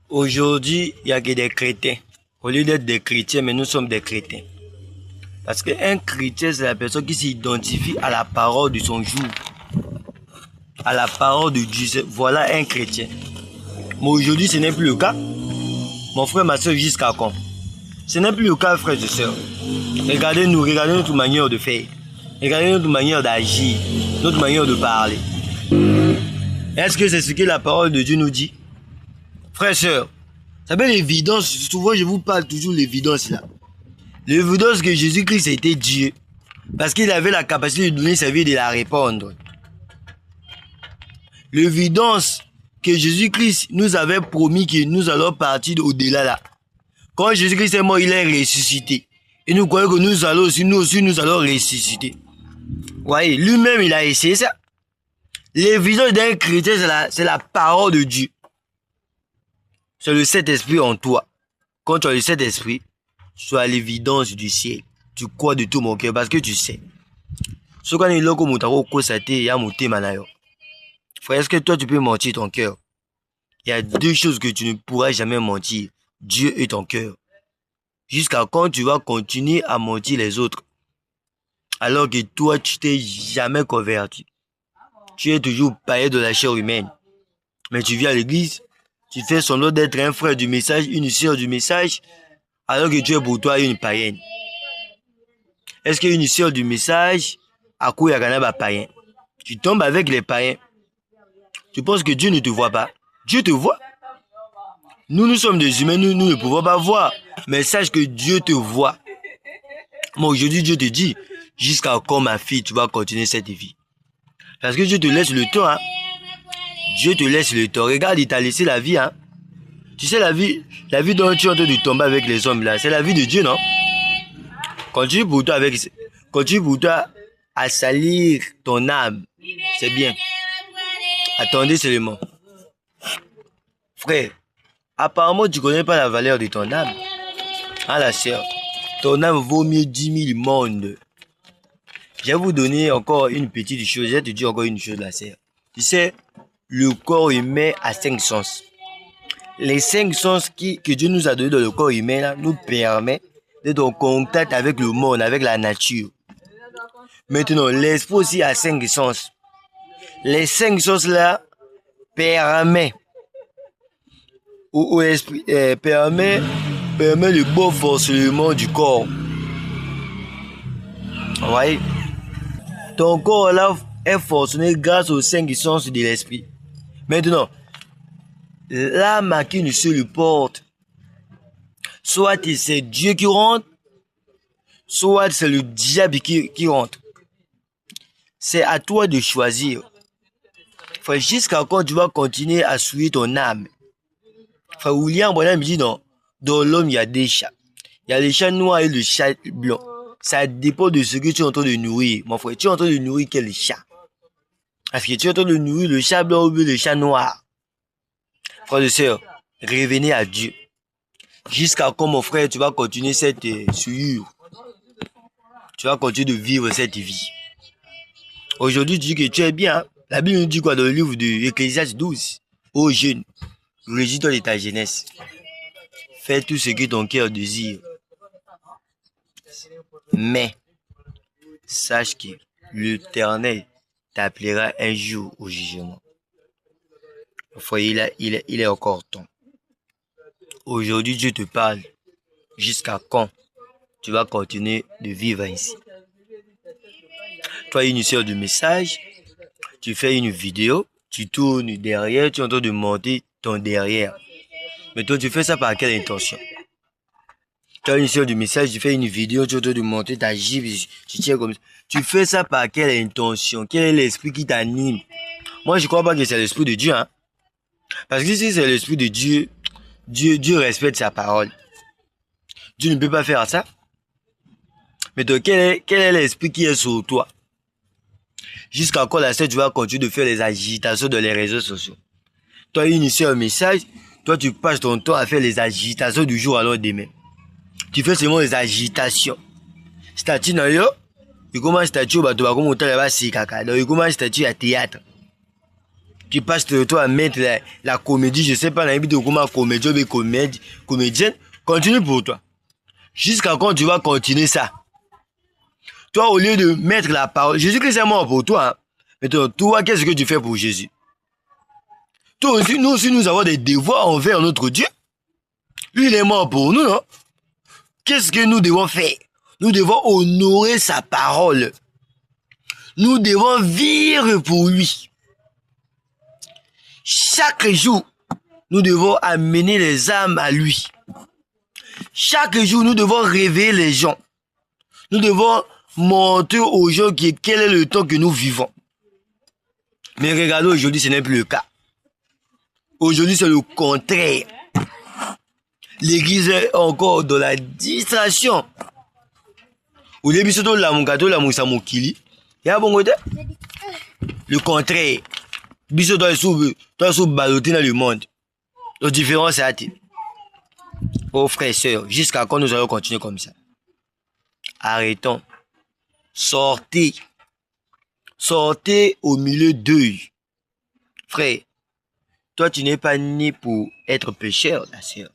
Aujourd'hui, il n'y a que des chrétiens. Au lieu d'être des chrétiens, mais nous sommes des chrétiens. Parce qu'un chrétien, c'est la personne qui s'identifie à la parole de son jour. À la parole de Dieu. Voilà un chrétien. Mais aujourd'hui, ce n'est plus le cas. Mon frère, ma soeur, jusqu'à quand? Ce n'est plus le cas, frères et sœurs. Regardez-nous, regardez notre manière de faire. Regardez notre manière d'agir, notre manière de parler. Est-ce que c'est ce que la parole de Dieu nous dit? Frères et sœurs, vous savez l'évidence, souvent je vous parle toujours de l'évidence là. L'évidence que Jésus-Christ était Dieu. Parce qu'il avait la capacité de donner sa vie et de la répondre. L'évidence que Jésus-Christ nous avait promis que nous allons partir au-delà là. Quand Jésus-Christ est mort, il est ressuscité. Et nous croyons que nous allons aussi, nous allons ressusciter. Vous voyez, lui-même, il a essayé ça. L'évidence d'un chrétien, c'est la parole de Dieu. C'est le Saint-Esprit en toi. Quand tu as le Saint-Esprit, tu as l'évidence du ciel. Tu crois de tout mon cœur parce que tu sais. Frère, est-ce que toi tu peux mentir ton cœur? Il y a deux choses que tu ne pourras jamais mentir. Dieu et ton cœur. Jusqu'à quand tu vas continuer à mentir les autres? Alors que toi, tu t'es jamais converti. Tu es toujours païen de la chair humaine. Mais tu viens à l'église, tu fais semblant d'être un frère du message, une sœur du message, alors que tu es pour toi une païenne. Est-ce qu'une sœur du message, à quoi il y a un païen? Tu tombes avec les païens. Tu penses que Dieu ne te voit pas? Dieu te voit. Nous sommes des humains, nous ne pouvons pas voir. Mais sache que Dieu te voit. Moi, aujourd'hui, Dieu te dit, jusqu'à quand, ma fille, tu vas continuer cette vie. Parce que Dieu te laisse le temps, hein. Dieu te laisse le temps. Regarde, il t'a laissé la vie, hein. Tu sais, la vie dont tu es en train de tomber avec les hommes, là, c'est la vie de Dieu, non? Continue pour toi à salir ton âme. C'est bien. Attendez seulement. Frère, apparemment, tu ne connais pas la valeur de ton âme. Ah, la sœur, ton âme vaut mieux 10 000 mondes. Je vais vous donner encore une petite chose. Je vais te dire encore une chose, la sœur. Tu sais, le corps humain a 5 sens. Les 5 sens que Dieu nous a donnés dans le corps humain là, nous permettent d'être en contact avec le monde, avec la nature. Maintenant, l'esprit aussi a 5 sens. Les 5 sens là permettent au esprit, permet le bon fonctionnement du corps. Vous voyez? Ton corps là est fonctionné grâce aux 5 sens de l'esprit. Maintenant, l'âme à qui ne se le porte, soit c'est Dieu qui rentre, soit c'est le diable qui rentre. C'est à toi de choisir. Frère, jusqu'à quand tu vas continuer à souiller ton âme? Frère William Branham dit non, dans l'homme il y a des chats. Il y a les chats noirs et le chat blanc. Ça dépend de ce que tu es en train de nourrir. Mon frère, tu es en train de nourrir quel chat? Est-ce que tu es en train de nourrir le chat blanc ou le chat noir? Frère et sœur, revenez à Dieu. Jusqu'à quand, mon frère, tu vas continuer cette souillure? Tu vas continuer de vivre cette vie. Aujourd'hui, tu dis que tu es bien. La Bible nous dit quoi dans le livre de Ecclésiaste 12? Ô jeune, régis-toi de ta jeunesse. Fais tout ce que ton cœur désire. Mais, sache que l'Éternel t'appellera un jour au jugement. Frère, il est encore temps. Aujourd'hui, Dieu te parle. Jusqu'à quand tu vas continuer de vivre ainsi? Toi, une sœur de message, tu fais une vidéo, tu tournes derrière, tu es en train de monter ton derrière. Mais toi, tu fais ça par quelle intention? Tu as une sœur de message, tu fais une vidéo, tu es en train de monter ta gibe, tu tiens comme ça. Tu fais ça par quelle intention? Quel est l'esprit qui t'anime? Moi, je ne crois pas que c'est l'esprit de Dieu, hein. Parce que si c'est l'esprit de Dieu, Dieu respecte sa parole. Dieu ne peut pas faire ça. Mais donc, quel est l'esprit qui est sur toi? Jusqu'à quand la sœur, tu vas continuer de faire les agitations dans les réseaux sociaux. Toi, initié un message, toi, tu passes ton temps à faire les agitations du jour à lendemain. Tu fais seulement les agitations. Statue, non, yo? Tu commences statue, bah, tu vas commencer là-bas, c'est caca. Donc, tu commences statue à théâtre. Tu passes ton temps à mettre la comédie, je sais pas, la de comment comédien ou comédienne, continue pour toi. Jusqu'à quand tu vas continuer ça? Toi, au lieu de mettre la parole, Jésus-Christ est mort pour toi. Hein? Mais toi, qu'est-ce que tu fais pour Jésus? Toi aussi, nous avons des devoirs envers notre Dieu. Lui, il est mort pour nous, non? Qu'est-ce que nous devons faire? Nous devons honorer sa parole. Nous devons vivre pour lui. Chaque jour, nous devons amener les âmes à lui. Chaque jour, nous devons réveiller les gens. Nous devons montrer aux gens quel est le temps que nous vivons. Mais regardez, aujourd'hui, ce n'est plus le cas. Aujourd'hui, c'est le contraire. L'église est encore dans la distraction. Au début, c'est le contraire. Biso doit se baloter dans le monde. La différence est à ti. Oh frères et sœurs, jusqu'à quand nous allons continuer comme ça? Arrêtons. Sortez. Sortez au milieu d'eux. Frère, toi tu n'es pas né pour être pécheur, la sœur.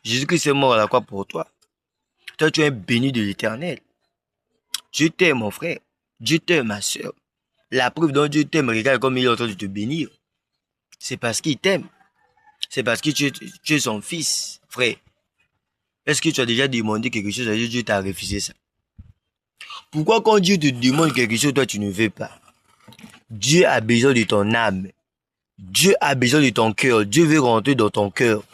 Jésus-Christ est mort à la croix pour toi. Toi tu es béni de l'Éternel. Dieu t'aime mon frère. Dieu t'aime ma sœur. La preuve dont Dieu t'aime, regarde comme il est en train de te bénir. C'est parce qu'il t'aime. C'est parce que tu es son fils, frère. Est-ce que tu as déjà demandé quelque chose à Dieu, Dieu t'a refusé ça? Pourquoi quand Dieu te demande quelque chose, toi tu ne veux pas? Dieu a besoin de ton âme. Dieu a besoin de ton cœur. Dieu veut rentrer dans ton cœur.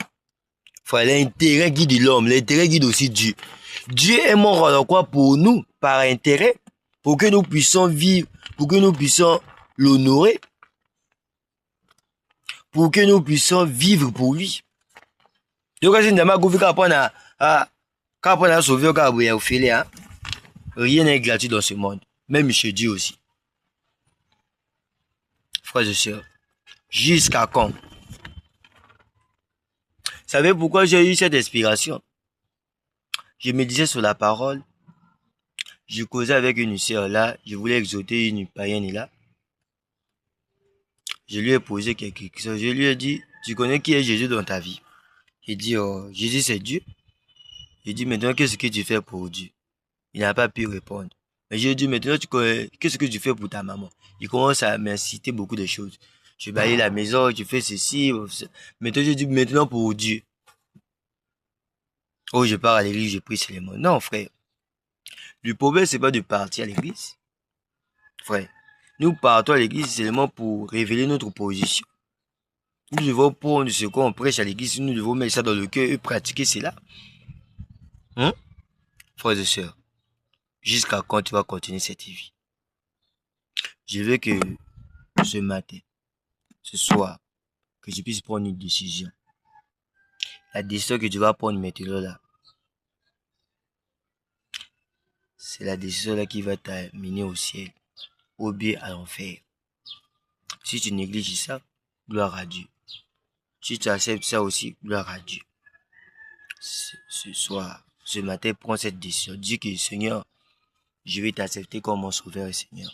Frère, l'intérêt guide l'homme. L'intérêt guide aussi Dieu. Dieu est mort à la croix pour nous, par intérêt, pour que nous puissions vivre, pour que nous puissions l'honorer, pour que nous puissions vivre pour lui. Donc, si nous avons sauvé, rien n'est gratuit dans ce monde, même chez Dieu aussi. Frères et sœurs, jusqu'à quand? Vous savez pourquoi j'ai eu cette inspiration? Je me disais sur la parole, je causais avec une sœur là, je voulais exhorter une païenne là. Je lui ai posé quelque chose, je lui ai dit, tu connais qui est Jésus dans ta vie? Il dit, oh, Jésus c'est Dieu. Je dis, maintenant, qu'est-ce que tu fais pour Dieu? Il n'a pas pu répondre. Mais je lui ai dit, maintenant, tu connais, qu'est-ce que tu fais pour ta maman? Il commence à m'inciter beaucoup de choses. Je baille la maison, tu fais ceci. Maintenant, je dis, maintenant pour Dieu. Oh, je pars à l'église, je prie seulement. Non, frère. Le problème, c'est pas de partir à l'église. Frère. Nous partons à l'église seulement pour révéler notre position. Nous devons prendre ce qu'on prêche à l'église, nous devons mettre ça dans le cœur et pratiquer cela. Hein? Frères et sœurs, jusqu'à quand tu vas continuer cette vie? Je veux que ce matin, ce soir, que je puisse prendre une décision. La décision que tu vas prendre maintenant là, c'est la décision là qui va t'amener au ciel, ou bien à l'enfer. Si tu négliges ça, gloire à Dieu. Si tu acceptes ça aussi, gloire à Dieu. Ce soir, ce matin, prends cette décision. Dis que Seigneur, je vais t'accepter comme mon sauveur et Seigneur.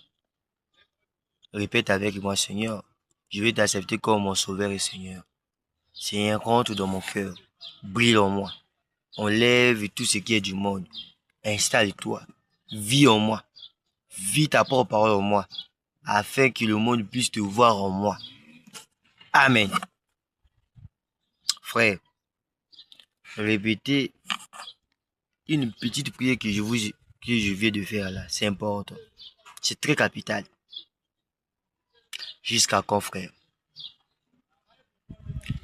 Répète avec moi, Seigneur, je vais t'accepter comme mon sauveur et Seigneur. Seigneur, rentre dans mon cœur, brille en moi. Enlève tout ce qui est du monde. Installe-toi, vis en moi. Vis ta propre parole en moi, afin que le monde puisse te voir en moi. Amen. Frère, répétez une petite prière que je viens de faire là. C'est important. C'est très capital. Jusqu'à quand, frère?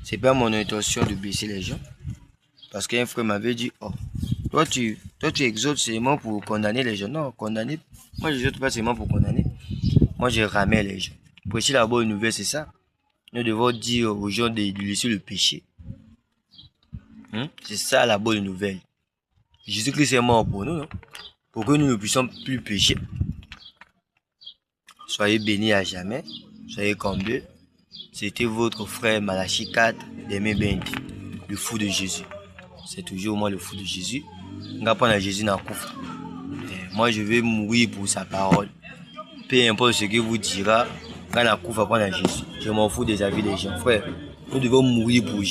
C'est pas mon intention de blesser les gens. Parce qu'un frère m'avait dit, oh, toi tu exhortes seulement pour condamner les gens. Non, condamner. Moi, je n'exhorte pas seulement pour condamner. Moi, je ramène les gens. Prêcher la bonne nouvelle, c'est ça. Nous devons dire aux gens de laisser le péché. C'est ça la bonne nouvelle. Jésus-Christ est mort pour nous, non? Pour que nous ne puissions plus pécher. Soyez bénis à jamais. Soyez comblés. C'était votre frère Malachi 4, d'Aimé Bendi, le fou de Jésus. C'est toujours moi le fou de Jésus. Jésus moi, je vais mourir pour sa parole. Peu importe ce que vous dira, quand la coupe va prendre à Jésus. Je m'en fous des avis des gens, frère. Nous devons mourir pour